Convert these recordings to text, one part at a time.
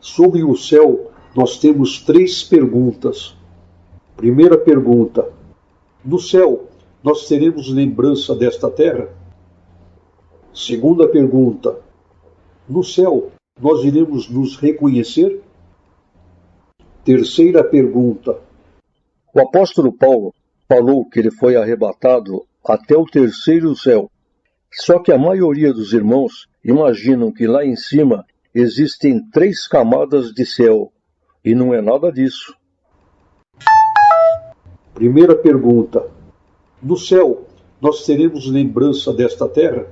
Sobre o céu, nós temos 3 perguntas. Primeira pergunta: no céu, nós teremos lembrança desta terra? Segunda pergunta: no céu, nós iremos nos reconhecer? Terceira pergunta: o apóstolo Paulo falou que ele foi arrebatado até o terceiro céu. Só que a maioria dos irmãos imaginam que lá em cima existem 3 camadas de céu, e não é nada disso. Primeira pergunta: no céu, nós teremos lembrança desta terra?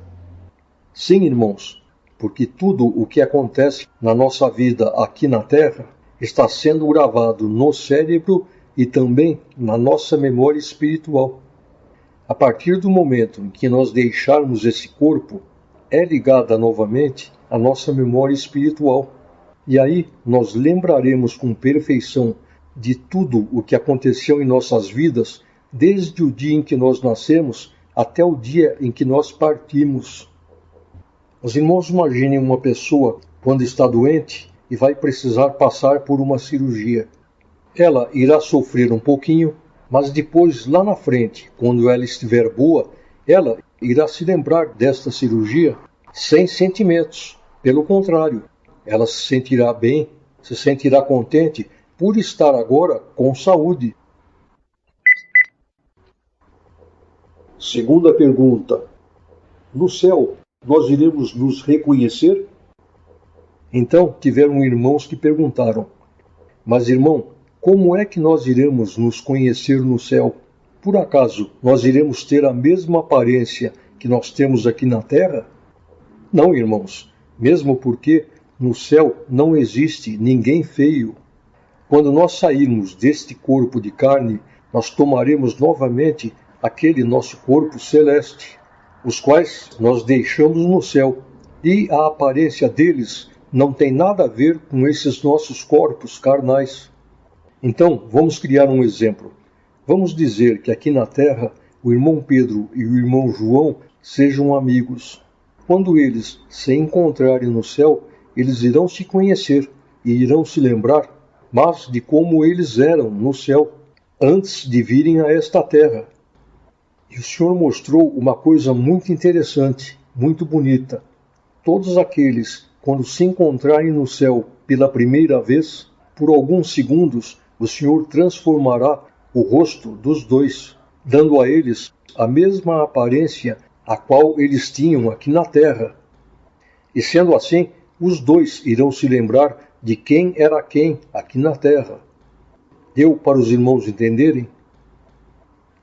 Sim, irmãos, porque tudo o que acontece na nossa vida aqui na terra está sendo gravado no cérebro e também na nossa memória espiritual. A partir do momento em que nós deixarmos esse corpo, é ligada novamente a nossa memória espiritual. E aí nós lembraremos com perfeição de tudo o que aconteceu em nossas vidas, desde o dia em que nós nascemos até o dia em que nós partimos. Os irmãos imaginem uma pessoa quando está doente e vai precisar passar por uma cirurgia. Ela irá sofrer um pouquinho, mas depois, lá na frente, quando ela estiver boa, ela irá se lembrar desta cirurgia sem sentimentos. Pelo contrário, ela se sentirá bem, se sentirá contente por estar agora com saúde. Segunda pergunta: no céu, nós iremos nos reconhecer? Então tiveram irmãos que perguntaram: mas irmão, como é que nós iremos nos conhecer no céu? Por acaso nós iremos ter a mesma aparência que nós temos aqui na terra? Não, irmãos, mesmo porque no céu não existe ninguém feio. Quando nós sairmos deste corpo de carne, nós tomaremos novamente aquele nosso corpo celeste, os quais nós deixamos no céu, e a aparência deles não tem nada a ver com esses nossos corpos carnais. Então, vamos criar um exemplo. Vamos dizer que aqui na terra o irmão Pedro e o irmão João sejam amigos. Quando eles se encontrarem no céu, eles irão se conhecer e irão se lembrar, mas de como eles eram no céu, antes de virem a esta terra. E o Senhor mostrou uma coisa muito interessante, muito bonita. Todos aqueles, quando se encontrarem no céu pela primeira vez, por alguns segundos, o Senhor transformará o rosto dos dois, dando a eles a mesma aparência a qual eles tinham aqui na terra. E sendo assim, os dois irão se lembrar de quem era quem aqui na terra. Deu para os irmãos entenderem?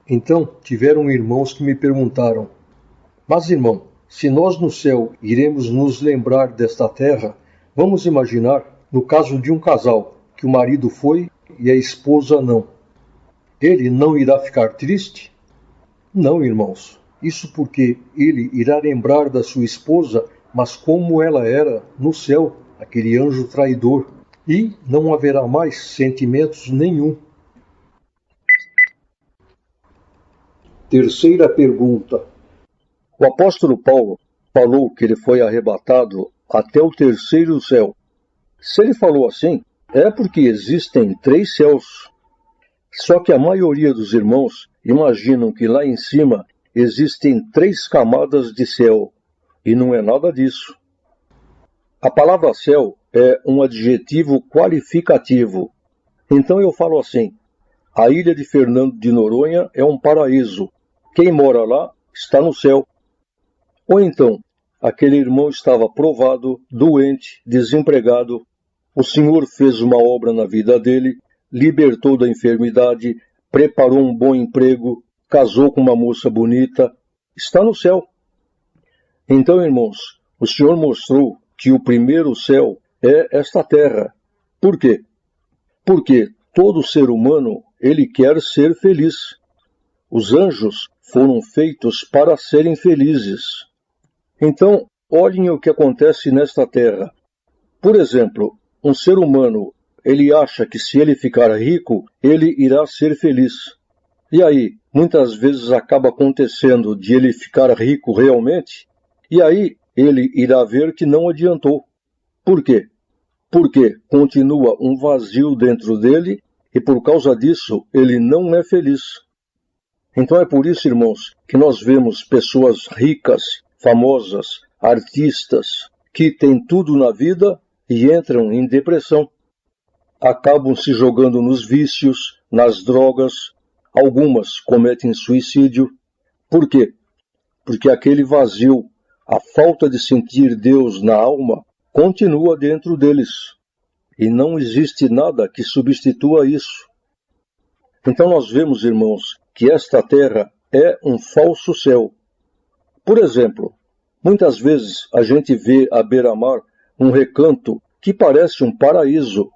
Então tiveram irmãos que me perguntaram: mas irmão, se nós no céu iremos nos lembrar desta terra, vamos imaginar, no caso de um casal, que o marido foi e a esposa não. Ele não irá ficar triste? Não, irmãos. Isso porque ele irá lembrar da sua esposa, mas como ela era no céu, aquele anjo traidor, e não haverá mais sentimentos nenhum. Terceira pergunta. O apóstolo Paulo falou que ele foi arrebatado até o terceiro céu. Se ele falou assim, é porque existem 3 céus. Só que a maioria dos irmãos imaginam que lá em cima existem 3 camadas de céu, e não é nada disso. A palavra céu é um adjetivo qualificativo. Então eu falo assim: a ilha de Fernando de Noronha é um paraíso. Quem mora lá está no céu. Ou então, aquele irmão estava provado, doente, desempregado. O Senhor fez uma obra na vida dele, libertou da enfermidade, preparou um bom emprego, casou com uma moça bonita. Está no céu. Então, irmãos, o Senhor mostrou que o primeiro céu é esta terra. Por quê? Porque todo ser humano, ele quer ser feliz. Os anjos foram feitos para serem felizes. Então, olhem o que acontece nesta terra. Por exemplo, um ser humano, ele acha que se ele ficar rico, ele irá ser feliz. E aí, muitas vezes acaba acontecendo de ele ficar rico realmente, e aí ele irá ver que não adiantou. Por quê? porque continua um vazio dentro dele e por causa disso ele não é feliz. Então é por isso, irmãos, que nós vemos pessoas ricas, famosas, artistas, que têm tudo na vida e entram em depressão. Acabam se jogando nos vícios, nas drogas, algumas cometem suicídio. Por quê? Porque aquele vazio, a falta de sentir Deus na alma, continua dentro deles. E não existe nada que substitua isso. Então nós vemos, irmãos, que esta terra é um falso céu. Por exemplo, muitas vezes a gente vê à beira-mar um recanto que parece um paraíso.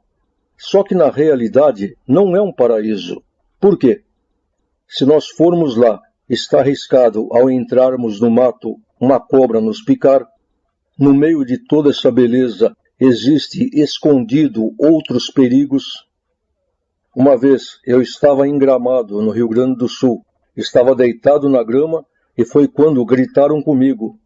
Só que na realidade não é um paraíso. Por quê? Se nós formos lá, está arriscado ao entrarmos no mato uma cobra nos picar. No meio de toda essa beleza existe escondido outros perigos. Uma vez eu estava em Gramado, no Rio Grande do Sul. Estava deitado na grama e foi quando gritaram comigo.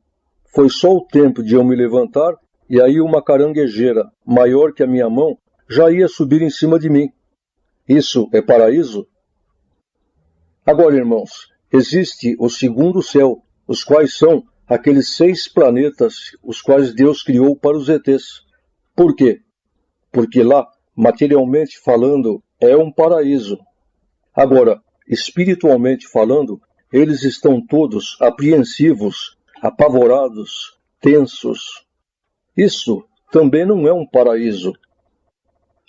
Foi só o tempo de eu me levantar e aí uma caranguejeira, maior que a minha mão, já ia subir em cima de mim. Isso é paraíso? Agora, irmãos, existe o segundo céu, os quais são aqueles 6 planetas, os quais Deus criou para os ETs. Por quê? Porque lá, materialmente falando, é um paraíso. Agora, espiritualmente falando, eles estão todos apreensivos, apavorados, tensos. Isso também não é um paraíso.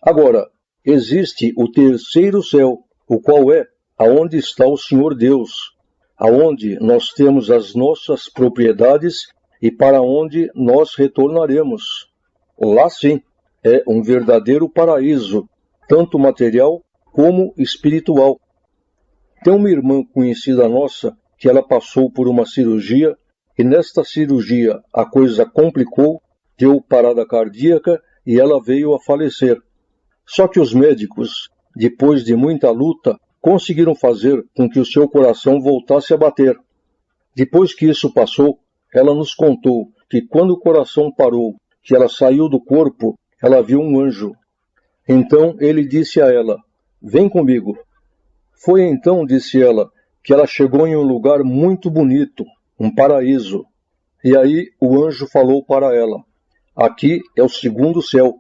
Agora, existe o terceiro céu, o qual é aonde está o Senhor Deus, aonde nós temos as nossas propriedades e para onde nós retornaremos. Lá sim, é um verdadeiro paraíso, tanto material como espiritual. Tem uma irmã conhecida nossa que ela passou por uma cirurgia e nesta cirurgia a coisa complicou, deu parada cardíaca e ela veio a falecer. Só que os médicos, depois de muita luta, conseguiram fazer com que o seu coração voltasse a bater. Depois que isso passou, ela nos contou que quando o coração parou, que ela saiu do corpo, ela viu um anjo. Então ele disse a ela, vem comigo. Foi então, disse ela, que ela chegou em um lugar muito bonito, um paraíso. E aí o anjo falou para ela, aqui é o segundo céu,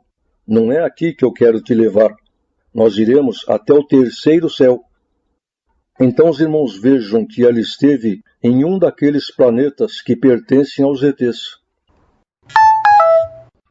não é aqui que eu quero te levar. Nós iremos até o terceiro céu. Então os irmãos vejam que ela esteve em um daqueles planetas que pertencem aos ETs.